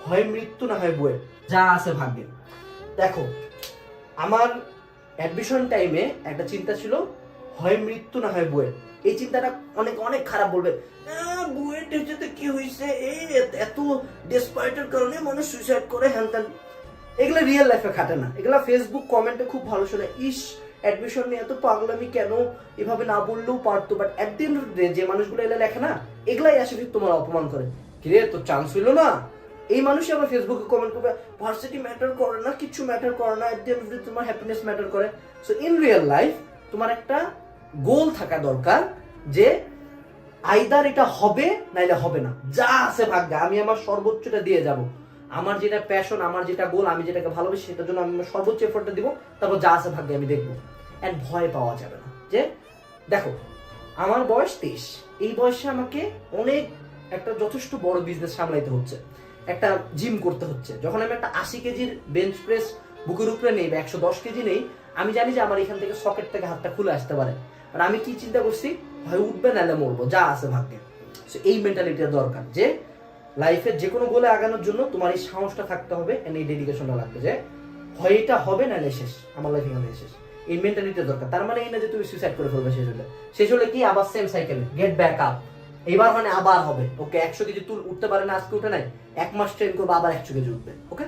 হয় মৃত্যু না হয় বইয়ের, যা আছে ভাগ্যে। দেখো আমার অ্যাডমিশন টাইমে একটা চিন্তা ছিল, হয় মৃত্যু না হয় বইয়ের। এই চিন্তাটা অনেক অনেক খারাপ বলবে, বুয়েটের যেতে কি হয়েছে, এই এত ডেসপাইটের কারণে মানুষ সুইসাইড করে, হ্যান ত্যান। এগুলো রিয়েল লাইফে খাটে না, এগুলা ফেসবুক কমেন্টে খুব ভালো শোনে, ইস অ্যাডমিশন নিয়ে এত পাগলামি কেন, এভাবে না বললেও পারতো। But at the end of the day যে মানুষগুলো এগুলো লেখে না, এগুলাই আসে ঠিক তোমার অপমান করে, কিরে তোর চান্স হইলো না। এই মানুষই আবার ফেসবুকে কমেন্ট করবে ভার্সিটি ম্যাটার করে না, কিছু ম্যাটার করে না, at the end of the day তোমার হ্যাপিনেস ম্যাটার করে। সো ইন রিয়েল লাইফ তোমার একটা গোল থাকা দরকার যে আইদার এটা হবে নাইলে হবে না, যা আছে ভাগ্যে আমি আমার সর্বোচ্চটা দিয়ে যাব। আমার যেটা প্যাশন, আমার যেটা গোল, আমি যেটাকে ভালোবাসি সেটার জন্য আমি আমার সর্বোচ্চ এফোর্টটা দিব, তারপর যা আছে ভাগ্যে আমি দেখবো। এন্ড ভয় পাওয়া যাবে না। যে দেখো আমার বয়স 23, এই বয়সে আমাকে অনেক একটা যথেষ্ট বড় বিজনেস সামলাইতে হচ্ছে, একটা জিম করতে হচ্ছে। যখন আমি একটা 80 কেজির বেঞ্চ প্রেস বুকের উপরে নেই বা 110 কেজি নেই, আমি জানি যে আমার এখান থেকে সকেট থেকে হাতটা খুলে আসতে পারে। আর আমি কি চিন্তা করছি, হয় উঠবে নাহলে মরবো, যা আছে ভাগ্যে। সো এই মেন্টালিটিটা দরকার যে লাইফের যে কোনো গোলে আগানোর জন্য তোমার এই সাহসটা থাকতে হবে, এই ডেডিকেশনটা লাগবে যে হয় এটা হবে নাহলে শেষ, আমার লাইফ এখানে শেষ। এই মেন্টালিটিটা দরকার। তার মানে এই না যে তুমি সুইসাইড করে ফেলবে শেষ হলে কি আবার সেম সাইকেলে গেট ব্যাক আপ, এবার মানে আবার হবে। ওকে 100 কেজি তুল উঠতে পারে না, আজকে উঠে নাই, 1 মাস ট্রেন করবো আবার 100 কেজি উঠবে। ওকে।